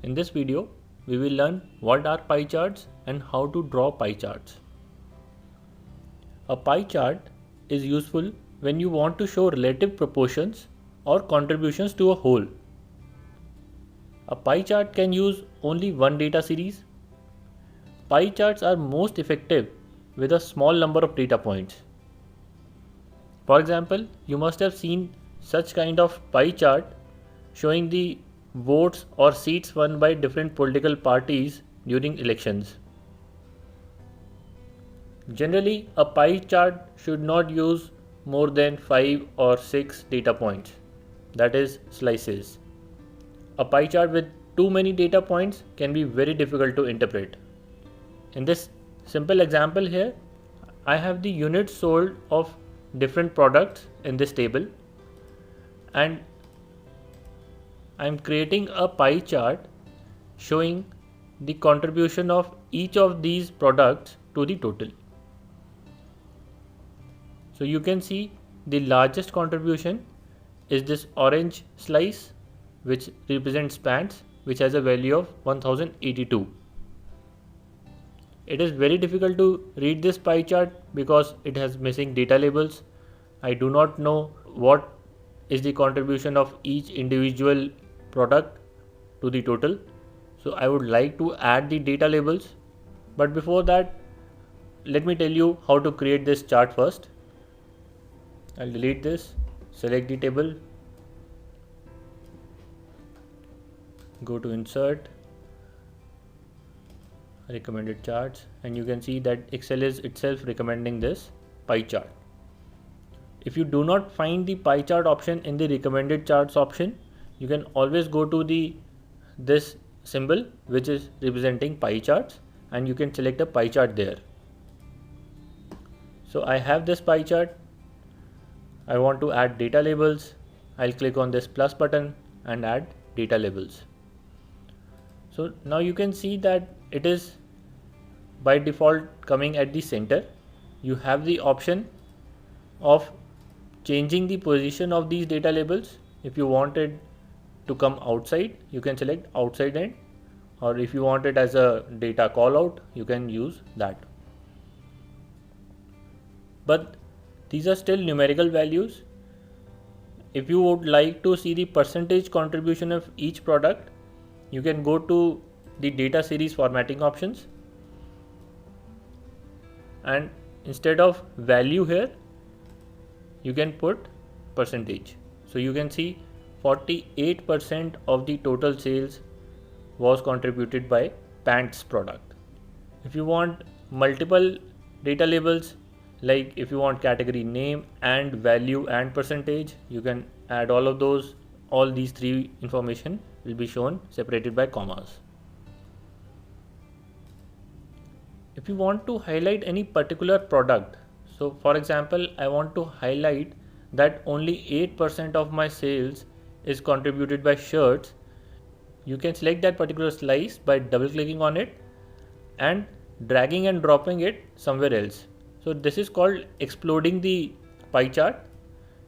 In this video, we will learn what are pie charts and how to draw pie charts. A pie chart is useful when you want to show relative proportions or contributions to a whole. A pie chart can use only one data series. Pie charts are most effective with a small number of data points. For example, you must have seen such kind of pie chart showing the votes or seats won by different political parties during elections. Generally, a pie chart should not use more than 5 or 6 data points, that is, slices. A pie chart with too many data points can be very difficult to interpret. In this simple example here, I have the units sold of different products in this table, and I am creating a pie chart showing the contribution of each of these products to the total. So you can see the largest contribution is this orange slice, which represents pants, which has a value of 1082. It is very difficult to read this pie chart because it has missing data labels. I do not know what is the contribution of each individual product to the total. So I would like to add the data labels. But before that, let me tell you how to create this chart first. I'll delete this, select the table, go to insert, recommended charts, and you can see that Excel is itself recommending this pie chart. If you do not find the pie chart option in the recommended charts option, you can always go to this symbol which is representing pie charts, and you can select a pie chart there. So I have this pie chart. I want to add data labels. I'll click on this plus button and add data labels. So now you can see that it is by default coming at the center. You have the option of changing the position of these data labels. If you want it to come outside, you can select outside end, or if you want it as a data call out, you can use that. But these are still numerical values. If you would like to see the percentage contribution of each product, you can go to the data series formatting options, and instead of value here, you can put percentage. So you can see 48% of the total sales was contributed by pants product. If you want multiple data labels, like if you want category name and value and percentage, you can add all of those. All these three information will be shown separated by commas. If you want to highlight any particular product, so for example, I want to highlight that only 8% of my sales is contributed by shirts, you can select that particular slice by double clicking on it and dragging and dropping it somewhere else. So this is called exploding the pie chart.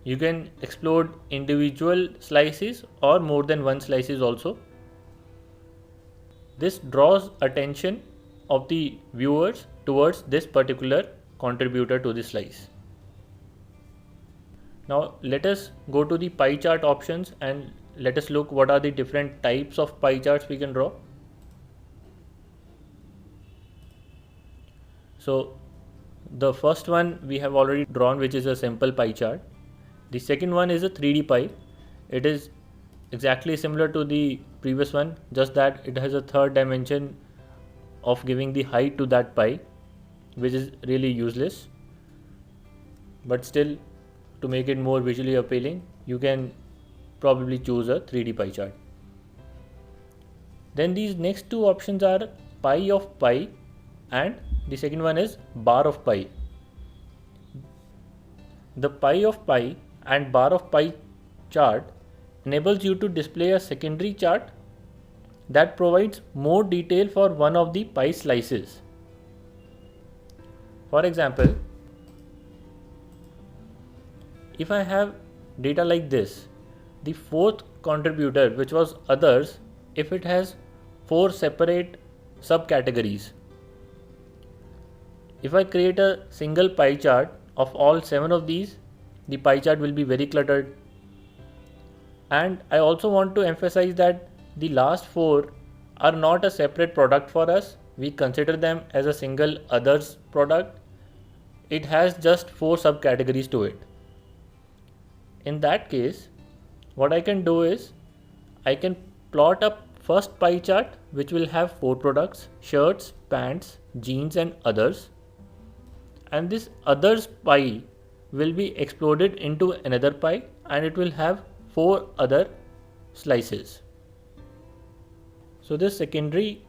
You can explode individual slices or more than one slices also. This draws attention of the viewers towards this particular contributor to the slice. Now let us go to the pie chart options and let us look what are the different types of pie charts we can draw. So the first one we have already drawn, which is a simple pie chart. The second one is a 3D pie. It is exactly similar to the previous one, just that it has a third dimension of giving the height to that pie, which is really useless. But still, to make it more visually appealing, you can probably choose a 3D pie chart. Then these next two options are pie of pie, and the second one is bar of pie. The pie of pie and bar of pie chart enables you to display a secondary chart that provides more detail for one of the pie slices. For example, if I have data like this, the fourth contributor, which was others, if it has 4 separate subcategories. If I create a single pie chart of all 7 of these, the pie chart will be very cluttered. And I also want to emphasize that the last 4 are not a separate product for us. We consider them as a single others product. It has just 4 subcategories to it. In that case, what I can do is I can plot a first pie chart which will have 4 products: shirts, pants, jeans and others. And this others pie will be exploded into another pie and it will have 4 other slices. So this secondary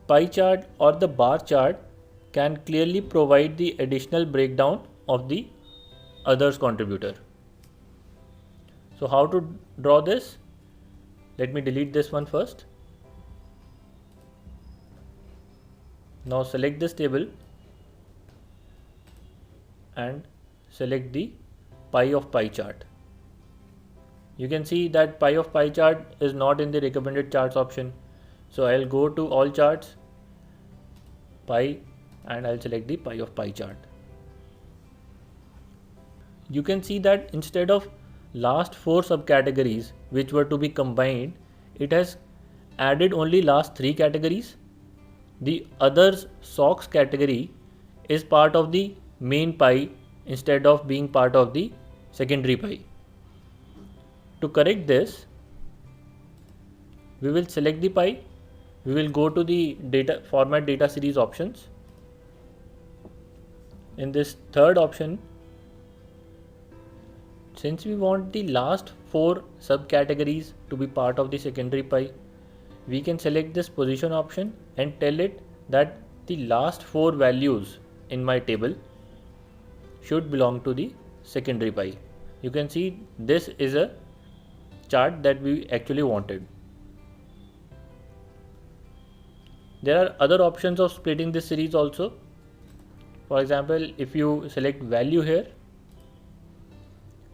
pie chart or the bar chart can clearly provide the additional breakdown of the others contributor. So how to draw this? Let me delete this one first. Now select this table and select the pie of pie chart. You can see that pie of pie chart is not in the recommended charts option. So I'll go to all charts, pie, and I'll select the pie of pie chart. You can see that instead of last 4 subcategories which were to be combined, it has added only last 3 categories. The others socks category is part of the main pie instead of being part of the secondary pie. To correct this, we will select the pie. We will go to the data format data series options. In this third option, since we want the last 4 subcategories to be part of the secondary pie, we can select this position option and tell it that the last 4 values in my table should belong to the secondary pie. You can see this is a chart that we actually wanted. There are other options of splitting this series also. For example, if you select value here,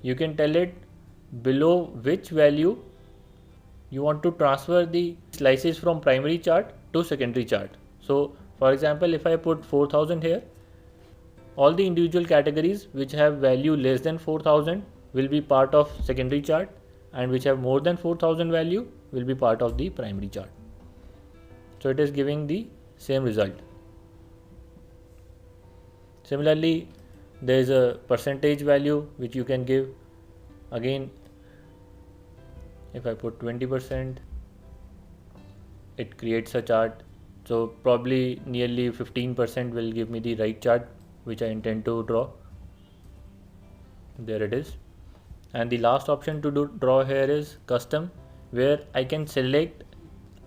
you can tell it below which value you want to transfer the slices from primary chart to secondary chart. So for example, if I put 4000 here, all the individual categories which have value less than 4000 will be part of secondary chart, and which have more than 4000 value will be part of the primary chart. So it is giving the same result. Similarly, there is a percentage value which you can give. Again, if I put 20%, it creates a chart. So probably nearly 15% will give me the right chart which I intend to draw. There it is. And the last option to draw here is custom, where I can select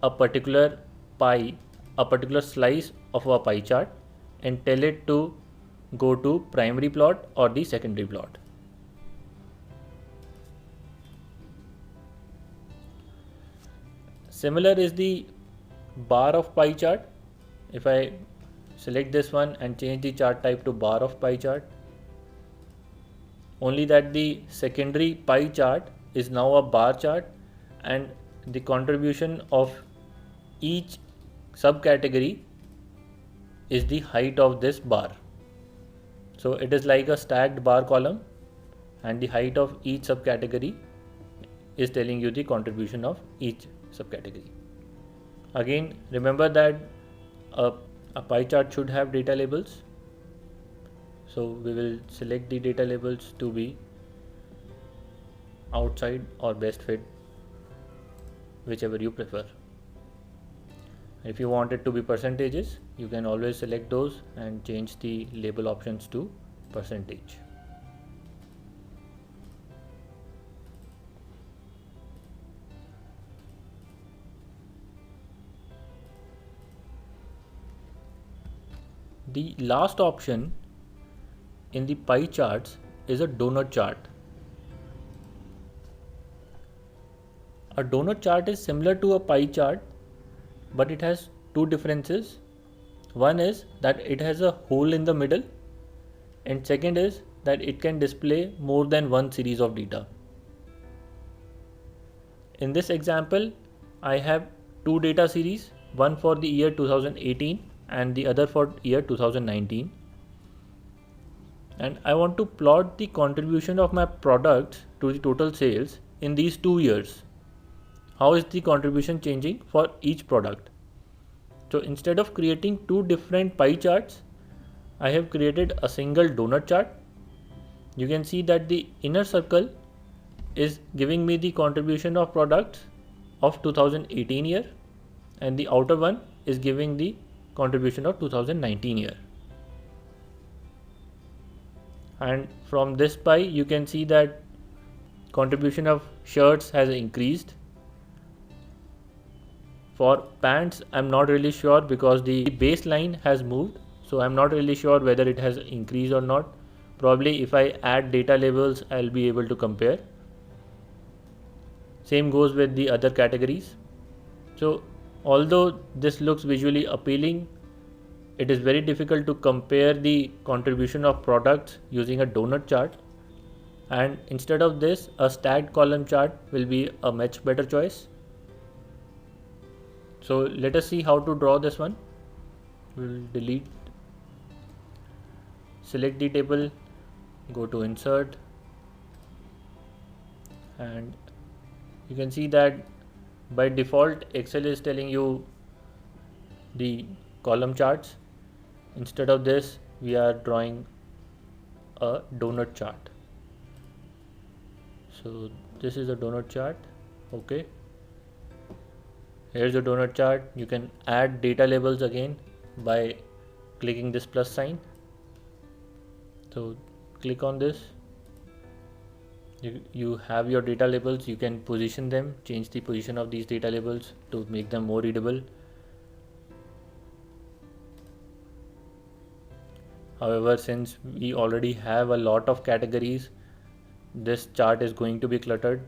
a particular pie, a particular slice of a pie chart, and tell it to go to primary plot or the secondary plot. Similar is the bar of pie chart. If I select this one and change the chart type to bar of pie chart, only that the secondary pie chart is now a bar chart, and the contribution of each subcategory is the height of this bar. So it is like a stacked bar column, and the height of each subcategory is telling you the contribution of each subcategory. Again, remember that a pie chart should have data labels. So we will select the data labels to be outside or best fit, whichever you prefer. If you want it to be percentages, you can always select those and change the label options to percentage. The last option in the pie charts is a donut chart. A donut chart is similar to a pie chart, but it has two differences. One is that it has a hole in the middle, and second is that it can display more than one series of data. In this example, I have two data series. one for the year 2018 and the other for year 2019, and I want to plot the contribution of my products to the total sales in these 2 years. How is the contribution changing for each product? So instead of creating two different pie charts, I have created a single donut chart. You can see that the inner circle is giving me the contribution of products of 2018 year, and the outer one is giving the contribution of 2019 year. And from this pie you can see that contribution of shirts has increased. For pants I'm not really sure because the baseline has moved, so I'm not really sure whether it has increased or not. Probably if I add data labels I'll be able to compare. Same goes with the other categories. So although this looks visually appealing, it is very difficult to compare the contribution of products using a donut chart, and instead of this a stacked column chart will be a much better choice. So let us see how to draw this one. We'll delete, select the table, go to insert, and you can see that by default Excel is telling you the column charts. Instead of this we are drawing a donut chart. So this is a donut chart. Okay, here's the donut chart. You can add data labels again by clicking this plus sign. So click on this. You have your data labels. You can position them, change the position of these data labels to make them more readable. However, since we already have a lot of categories, this chart is going to be cluttered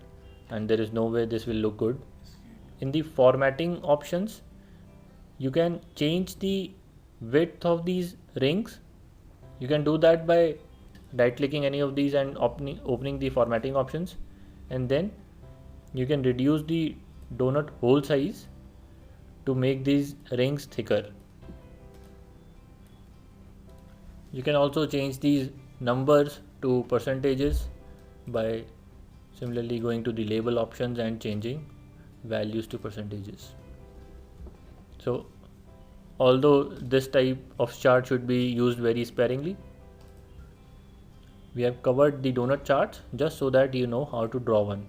and there is no way this will look good. In the formatting options, you can change the width of these rings. You can do that by right clicking any of these and opening the formatting options, and then you can reduce the donut hole size to make these rings thicker. You can also change these numbers to percentages by similarly going to the label options and changing values to percentages. So although this type of chart should be used very sparingly, we have covered the donut charts just so that you know how to draw one.